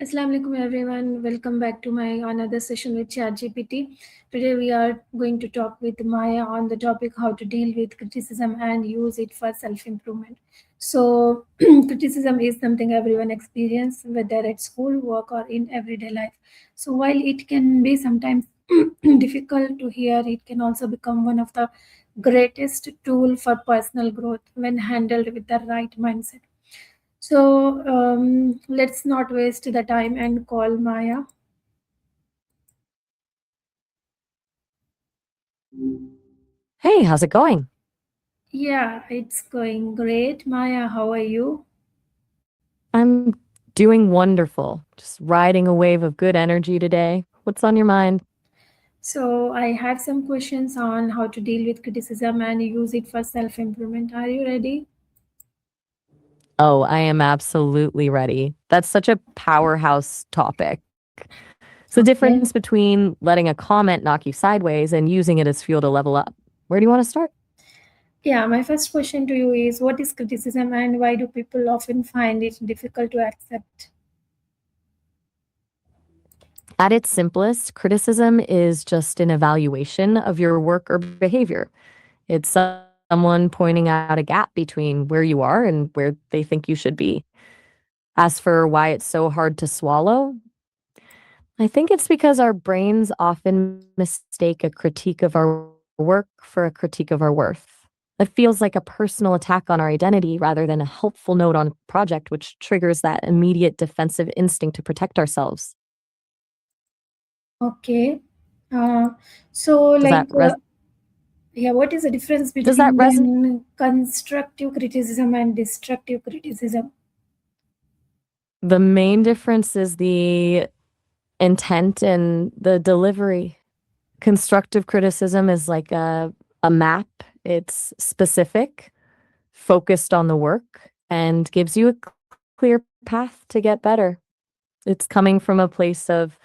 Assalamu alaikum everyone. Welcome back to my another session with ChatGPT. Today we are going to talk with Maya on the topic how to deal with criticism and use it for self-improvement. So criticism is something everyone experiences, whether at school, work, or in everyday life. So while it can be sometimes difficult to hear, it can also become one of the greatest tool for personal growth when handled with the right mindset. So let's not waste the time and call Maya. Hey, how's it going? Yeah, it's going great. Maya, how are you? I'm doing wonderful. Just riding a wave of good energy today. What's on your mind? So I have some questions on how to deal with criticism and use it for self-improvement. Are you ready? Oh, I am absolutely ready. That's such a powerhouse topic. It's the difference Okay. between letting a comment knock you sideways and using it as fuel to level up. Where do you want to start? Yeah, my first question to you is what is criticism and why do people often find it difficult to accept? At its simplest, criticism is just an evaluation of your work or behavior. It's someone pointing out a gap between where you are and where they think you should be. As for why it's so hard to swallow, I think it's because our brains often mistake a critique of our work for a critique of our worth. It feels like a personal attack on our identity rather than a helpful note on a project, which triggers that immediate defensive instinct to protect ourselves. Okay. Uh, so Does that like res- yeah, what is the difference does that between resonate? then constructive criticism and destructive criticism? The main difference is the intent and the delivery. Constructive criticism is like a map. It's specific, focused on the work, and gives you a clear path to get better. It's coming from a place of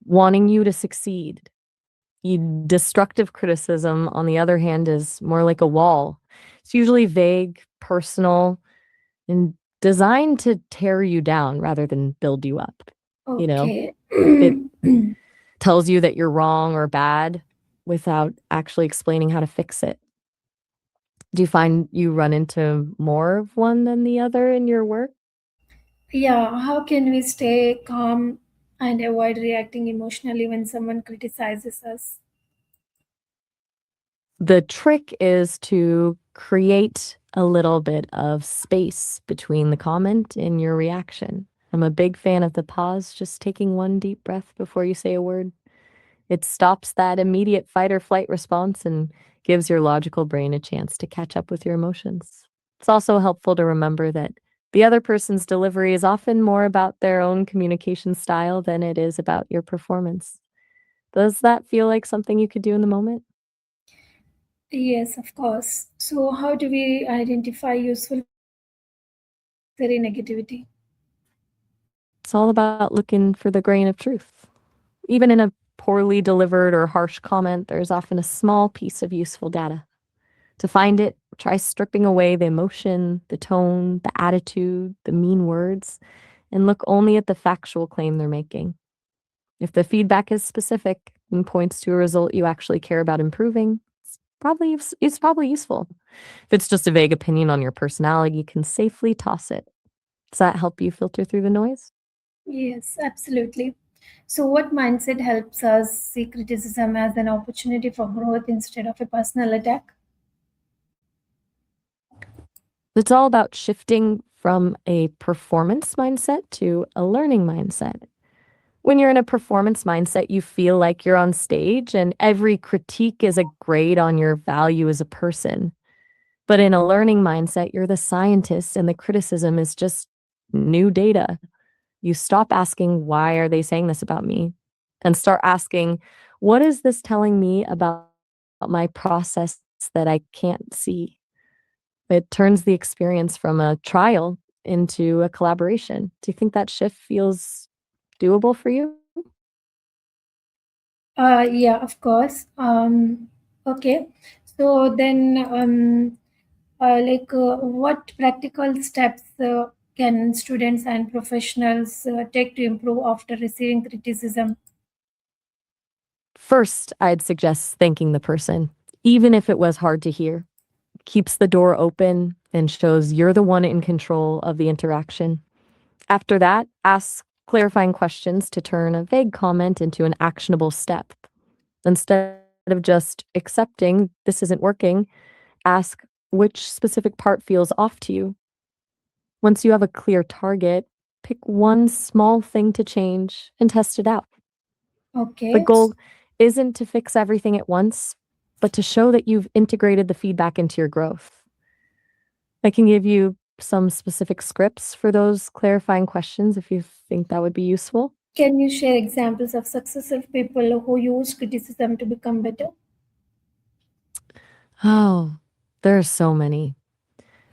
wanting you to succeed. Destructive criticism, on the other hand, is more like a wall. It's usually vague, personal, and designed to tear you down rather than build you up. You know, Okay. it tells you that you're wrong or bad without actually explaining how to fix it. Do you find you run into more of one than the other in your work? Yeah, how can we stay calm and avoid reacting emotionally when someone criticizes us? The trick is to create a little bit of space between the comment and your reaction. I'm a big fan of the pause, just taking one deep breath before you say a word. It stops that immediate fight or flight response and gives your logical brain a chance to catch up with your emotions. It's also helpful to remember that the other person's delivery is often more about their own communication style than it is about your performance. Does that feel like something you could do in the moment? Yes, of course. So, how do we identify useful criticism and unnecessary negativity? It's all about looking for the grain of truth. Even in a poorly delivered or harsh comment, there's often a small piece of useful data. To find it, try stripping away the emotion, the tone, the attitude, the mean words, and look only at the factual claim they're making. If the feedback is specific and points to a result you actually care about improving, it's probably useful. If it's just a vague opinion on your personality, you can safely toss it. Does that help you filter through the noise? Yes, absolutely. So, what mindset helps us see criticism as an opportunity for growth instead of a personal attack? It's all about shifting from a performance mindset to a learning mindset. When you're in a performance mindset, you feel like you're on stage and every critique is a grade on your value as a person. But in a learning mindset, you're the scientist and the criticism is just new data. You stop asking, why are they saying this about me? And start asking, what is this telling me about my process that I can't see? It turns the experience from a trial into a collaboration. Do you think that shift feels doable for you? Yeah, of course. Okay. So then, what practical steps can students and professionals take to improve after receiving criticism? First, I'd suggest thanking the person, even if it was hard to hear. Keeps the door open and shows you're the one in control of the interaction. After that, ask clarifying questions to turn a vague comment into an actionable step. Instead of just accepting this isn't working, ask which specific part feels off to you. Once you have a clear target, pick one small thing to change and test it out. The Okay. goal isn't to fix everything at once, but to show that you've integrated the feedback into your growth. I can give you some specific scripts for those clarifying questions if you think that would be useful. Can you share examples of successful people who use criticism to become better? Oh, there are so many.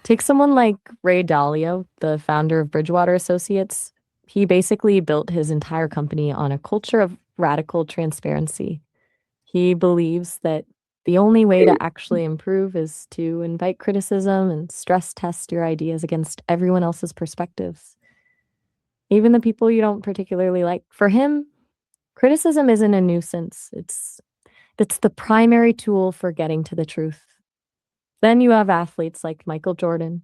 Take someone like Ray Dalio, the founder of Bridgewater Associates. He basically built his entire company on a culture of radical transparency. He believes that the only way to actually improve is to invite criticism and stress test your ideas against everyone else's perspectives, even the people you don't particularly like. For him, criticism isn't a nuisance. It's the primary tool for getting to the truth. Then you have athletes like Michael Jordan,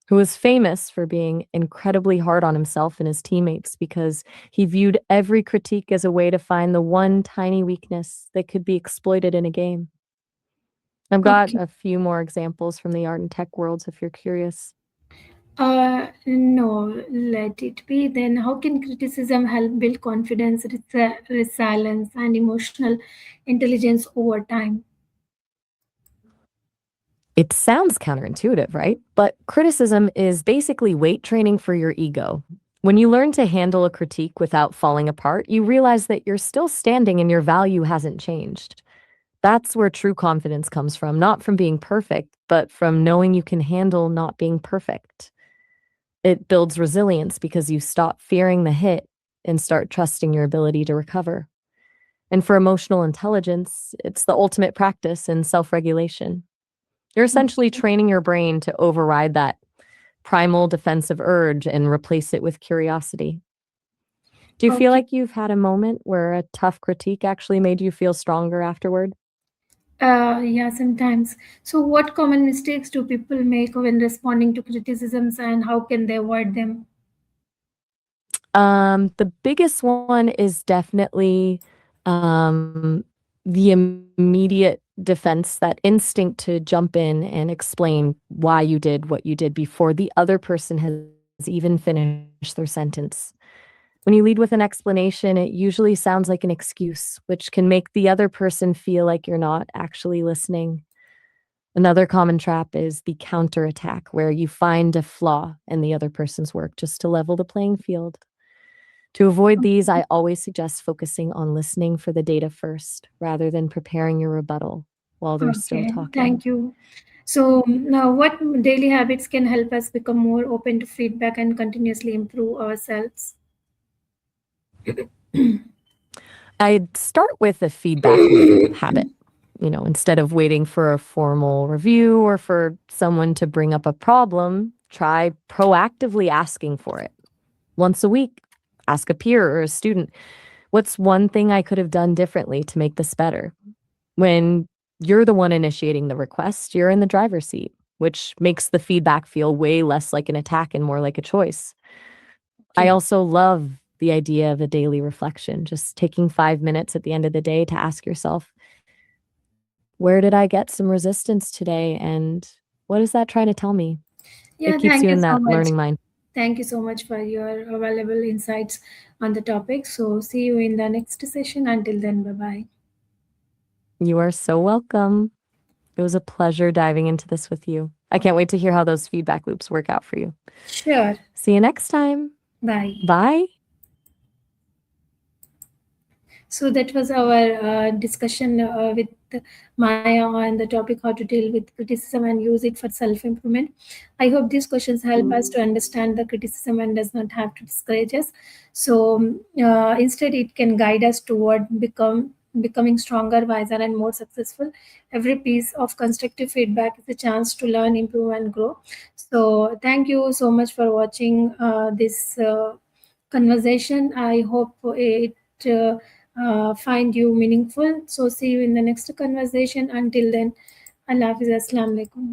who was famous for being incredibly hard on himself and his teammates because he viewed every critique as a way to find the one tiny weakness that could be exploited in a game. I've got Okay. a few more examples from the art and tech worlds if you're curious. No, let it be. Then, how can criticism help build confidence, resilience, and emotional intelligence over time? It sounds counterintuitive, right? But criticism is basically weight training for your ego. When you learn to handle a critique without falling apart, you realize that you're still standing and your value hasn't changed. That's where true confidence comes from, not from being perfect, but from knowing you can handle not being perfect. It builds resilience because you stop fearing the hit and start trusting your ability to recover. And for emotional intelligence, it's the ultimate practice in self regulation. You're essentially Okay. training your brain to override that primal defensive urge and replace it with curiosity. Do you feel Okay. like you've had a moment where a tough critique actually made you feel stronger afterward? Yeah, sometimes. So, what common mistakes do people make when responding to criticisms, and how can they avoid them? The biggest one is definitely um, the immediate defense, that instinct to jump in and explain why you did what you did before the other person has even finished their sentence. When you lead with an explanation, it usually sounds like an excuse, which can make the other person feel like you're not actually listening. Another common trap is the counterattack, where you find a flaw in the other person's work just to level the playing field. To avoid these, I always suggest focusing on listening for the data first rather than preparing your rebuttal while they're still Okay, talking. thank you. So, now what daily habits can help us become more open to feedback and continuously improve ourselves? I'd start with a feedback loop habit. Instead of waiting for a formal review or for someone to bring up a problem, try proactively asking for it. Once a week, ask a peer or a student, what's one thing I could have done differently to make this better? When you're the one initiating the request, you're in the driver's seat, which makes the feedback feel way less like an attack and more like a choice. I Okay. also love the idea of a daily reflection, just taking 5 minutes at the end of the day to ask yourself, where did I get some resistance today? And what is that trying to tell me? It Yeah, keeps thank you you in so that much. learning mind. Thank you so much for your valuable insights on the topic. So, see you in the next session. Until then, bye bye. You are so welcome. It was a pleasure diving into this with you. I can't wait to hear how those feedback loops work out for you. Sure. See you next time. Bye. Bye. So that was our discussion with Maya on the topic how to deal with criticism and use it for self-improvement. I hope these questions help us to understand the criticism and does not have to discourage us. So instead, it can guide us toward become becoming stronger, wiser, and more successful. Every piece of constructive feedback is a chance to learn, improve, and grow. So, thank you so much for watching this conversation. I hope it find you meaningful. So, see you in the next conversation. Until then, Allah Hafiz. Assalamu alaikum.